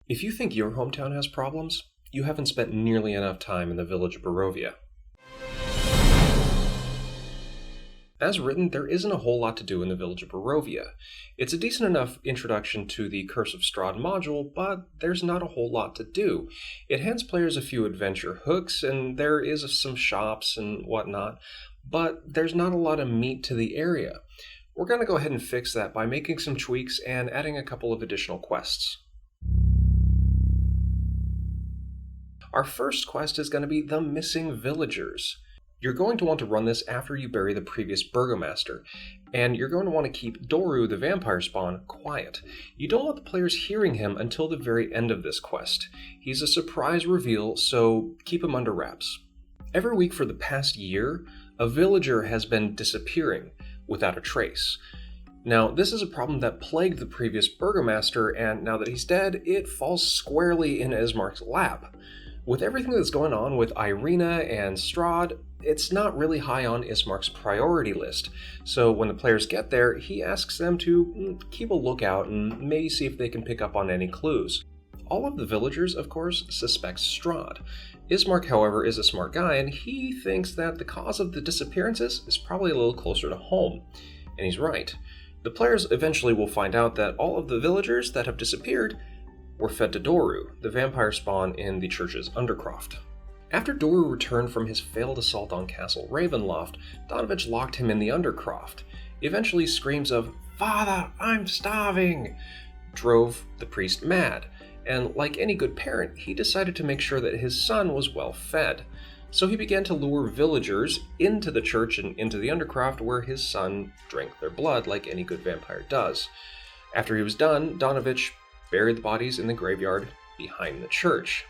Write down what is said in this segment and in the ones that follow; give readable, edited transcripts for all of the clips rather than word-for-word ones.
If you think your hometown has problems, you haven't spent nearly enough time in the Village of Barovia. As written, there isn't a whole lot to do in the Village of Barovia. It's a decent enough introduction to the Curse of Strahd module, but there's not a whole lot to do. It hands players a few adventure hooks, and there is some shops and whatnot, but there's not a lot of meat to the area. We're going to go ahead and fix that by making some tweaks and adding a couple of additional quests. Our first quest is going to be the Missing Villagers. You're going to want to run this after you bury the previous Burgomaster, and you're going to want to keep Doru, the vampire spawn, quiet. You don't want the players hearing him until the very end of this quest. He's a surprise reveal, so keep him under wraps. Every week for the past year, a villager has been disappearing without a trace. Now, this is a problem that plagued the previous Burgomaster, and now that he's dead, it falls squarely in Ismark's lap. With everything that's going on with Ireena and Strahd, it's not really high on Ismark's priority list, so when the players get there, he asks them to keep a lookout and maybe see if they can pick up on any clues. All of the villagers, of course, suspect Strahd. Ismark, however, is a smart guy, and he thinks that the cause of the disappearances is probably a little closer to home. And he's right. The players eventually will find out that all of the villagers that have disappeared were fed to Doru, the vampire spawn in the church's undercroft. After Doru returned from his failed assault on Castle Ravenloft, Donovich locked him in the undercroft. Eventually, screams of, "Father, I'm starving!" drove the priest mad, and like any good parent, he decided to make sure that his son was well fed. So he began to lure villagers into the church and into the undercroft where his son drank their blood like any good vampire does. After he was done, Donovich buried the bodies in the graveyard behind the church.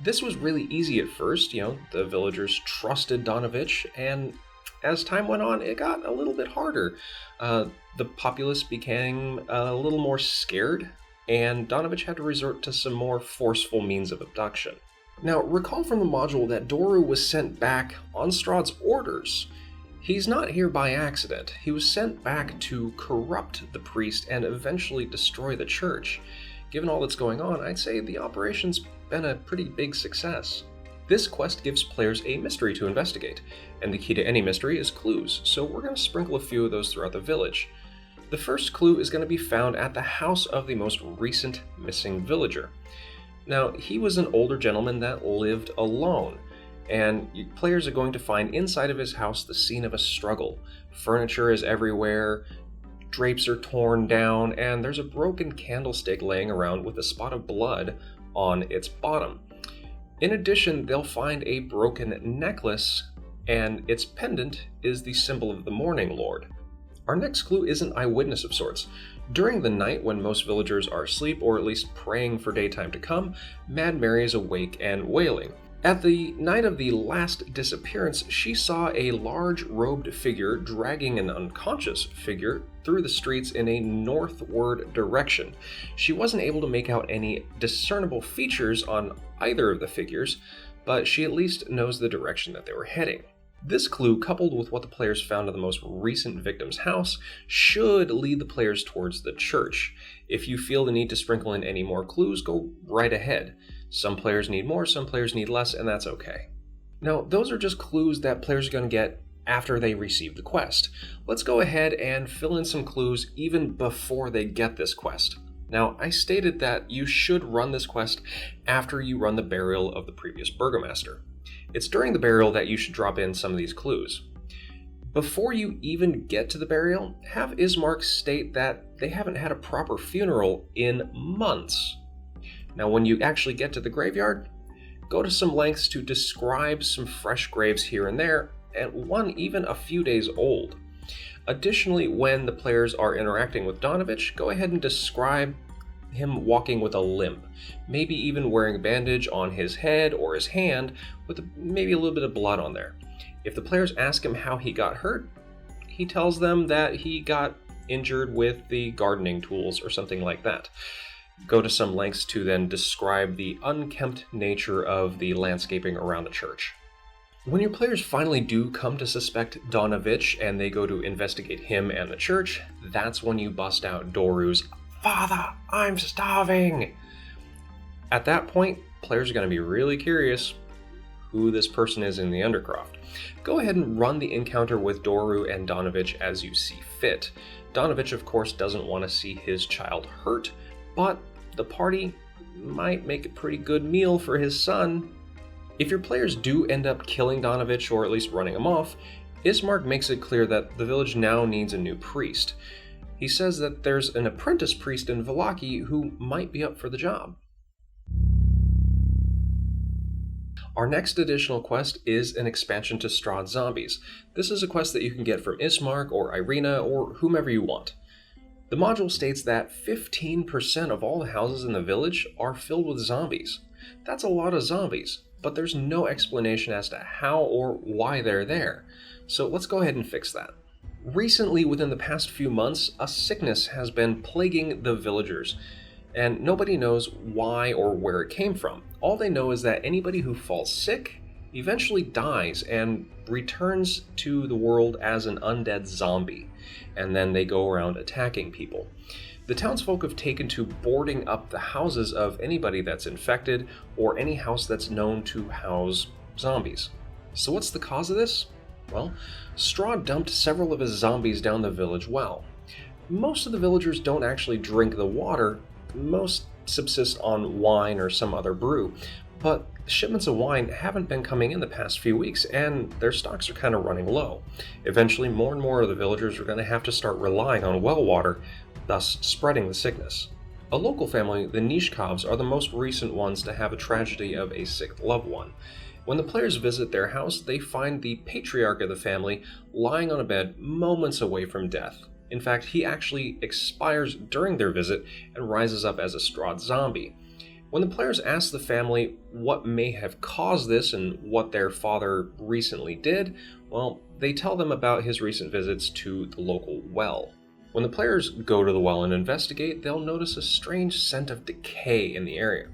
This was really easy at first, the villagers trusted Donovich, and as time went on, it got a little bit harder. The populace became a little more scared, and Donovich had to resort to some more forceful means of abduction. Now, recall from the module that Doru was sent back on Strahd's orders. He's not here by accident. He was sent back to corrupt the priest and eventually destroy the church. Given all that's going on, I'd say the operation's been a pretty big success. This quest gives players a mystery to investigate, and the key to any mystery is clues, so we're going to sprinkle a few of those throughout the village. The first clue is going to be found at the house of the most recent missing villager. Now, he was an older gentleman that lived alone, and players are going to find inside of his house the scene of a struggle. Furniture is everywhere, drapes are torn down, and there's a broken candlestick laying around with a spot of blood on its bottom. In addition, they'll find a broken necklace, and its pendant is the symbol of the Morning Lord. Our next clue is an eyewitness of sorts. During the night, when most villagers are asleep, or at least praying for daytime to come, Mad Mary is awake and wailing. At the night of the last disappearance, she saw a large robed figure dragging an unconscious figure through the streets in a northward direction. She wasn't able to make out any discernible features on either of the figures, but she at least knows the direction that they were heading. This clue, coupled with what the players found in the most recent victim's house, should lead the players towards the church. If you feel the need to sprinkle in any more clues, go right ahead. Some players need more, some players need less, and that's okay. Now, those are just clues that players are going to get after they receive the quest. Let's go ahead and fill in some clues even before they get this quest. Now, I stated that you should run this quest after you run the burial of the previous Burgomaster. It's during the burial that you should drop in some of these clues. Before you even get to the burial, have Ismark state that they haven't had a proper funeral in months. Now, when you actually get to the graveyard, go to some lengths to describe some fresh graves here and there, and one even a few days old. Additionally, when the players are interacting with Donovich, go ahead and describe him walking with a limp, maybe even wearing a bandage on his head or his hand with maybe a little bit of blood on there. If the players ask him how he got hurt, he tells them that he got injured with the gardening tools or something like that. Go to some lengths to then describe the unkempt nature of the landscaping around the church. When your players finally do come to suspect Donovich and they go to investigate him and the church, that's when you bust out Doru's "Father, I'm starving!" At that point, players are going to be really curious who this person is in the Undercroft. Go ahead and run the encounter with Doru and Donovich as you see fit. Donovich, of course, doesn't want to see his child hurt, but the party might make a pretty good meal for his son. If your players do end up killing Donovich, or at least running him off, Ismark makes it clear that the village now needs a new priest. He says that there's an apprentice priest in Vallaki who might be up for the job. Our next additional quest is an expansion to Strahd Zombies. This is a quest that you can get from Ismark or Ireena or whomever you want. The module states that 15% of all the houses in the village are filled with zombies. That's a lot of zombies, but there's no explanation as to how or why they're there. So let's go ahead and fix that. Recently, within the past few months, a sickness has been plaguing the villagers, and nobody knows why or where it came from. All they know is that anybody who falls sick eventually dies and returns to the world as an undead zombie, and then they go around attacking people. The townsfolk have taken to boarding up the houses of anybody that's infected or any house that's known to house zombies. So what's the cause of this? Well, Strahd dumped several of his zombies down the village well. Most of the villagers don't actually drink the water. Most subsist on wine or some other brew, but shipments of wine haven't been coming in the past few weeks, and their stocks are kind of running low. Eventually, more and more of the villagers are going to have to start relying on well water, thus spreading the sickness. A local family, the Nishkovs, are the most recent ones to have a tragedy of a sick loved one. When the players visit their house, they find the patriarch of the family lying on a bed moments away from death. In fact, he actually expires during their visit and rises up as a Strahd zombie. When the players ask the family what may have caused this and what their father recently did, well, they tell them about his recent visits to the local well. When the players go to the well and investigate, they'll notice a strange scent of decay in the area.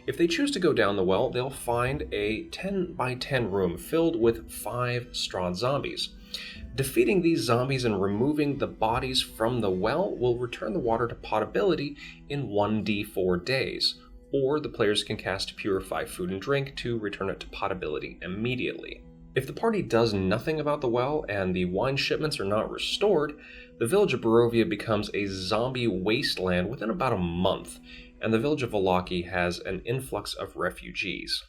If they choose to go down the well, they'll find a 10 by 10 room filled with 5 Strahd zombies. Defeating these zombies and removing the bodies from the well will return the water to potability in 1d4 days, or the players can cast Purify Food and Drink to return it to potability immediately. If the party does nothing about the well and the wine shipments are not restored, the Village of Barovia becomes a zombie wasteland within about a month, and the Village of Vallaki has an influx of refugees.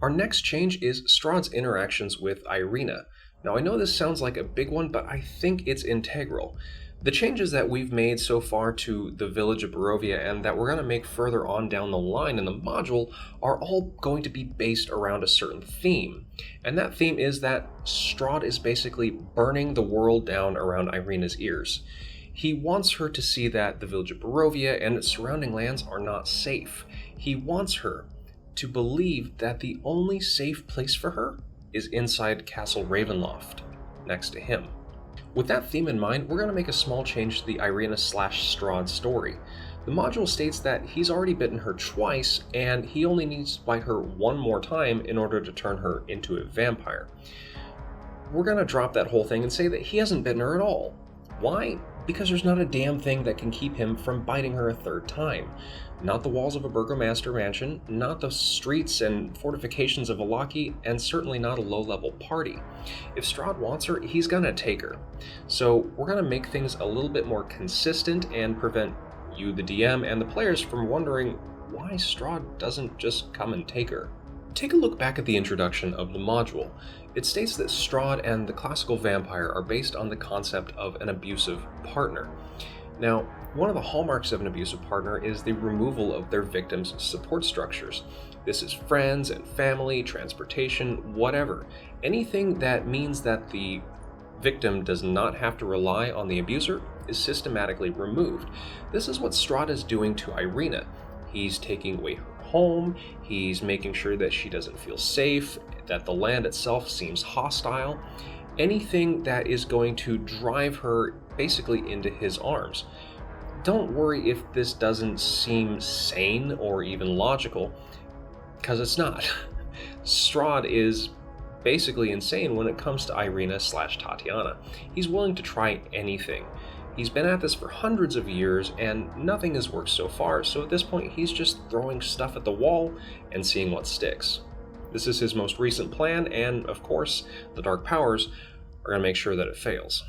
Our next change is Strahd's interactions with Ireena. Now, I know this sounds like a big one, but I think it's integral. The changes that we've made so far to the Village of Barovia and that we're going to make further on down the line in the module are all going to be based around a certain theme. And that theme is that Strahd is basically burning the world down around Ireena's ears. He wants her to see that the Village of Barovia and its surrounding lands are not safe. He wants her to believe that the only safe place for her is inside Castle Ravenloft, next to him. With that theme in mind, we're going to make a small change to the Ireena/Strahd story. The module states that he's already bitten her twice, and he only needs to bite her one more time in order to turn her into a vampire. We're going to drop that whole thing and say that he hasn't bitten her at all. Why? Because there's not a damn thing that can keep him from biting her a third time. Not the walls of a burgomaster mansion, not the streets and fortifications of Vallaki, and certainly not a low-level party. If Strahd wants her, he's gonna take her. So we're gonna make things a little bit more consistent and prevent you, the DM, and the players from wondering why Strahd doesn't just come and take her. Take a look back at the introduction of the module. It states that Strahd and the classical vampire are based on the concept of an abusive partner. Now, one of the hallmarks of an abusive partner is the removal of their victims' support structures. This is friends and family, transportation, whatever. Anything that means that the victim does not have to rely on the abuser is systematically removed. This is what Strahd is doing to Ireena. He's taking away her home, he's making sure that she doesn't feel safe, that the land itself seems hostile, anything that is going to drive her basically into his arms. Don't worry if this doesn't seem sane or even logical, because it's not. Strahd is basically insane when it comes to Ireena/Tatiana. He's willing to try anything. He's been at this for hundreds of years, and nothing has worked so far, so at this point he's just throwing stuff at the wall and seeing what sticks. This is his most recent plan, and of course, the Dark Powers are going to make sure that it fails.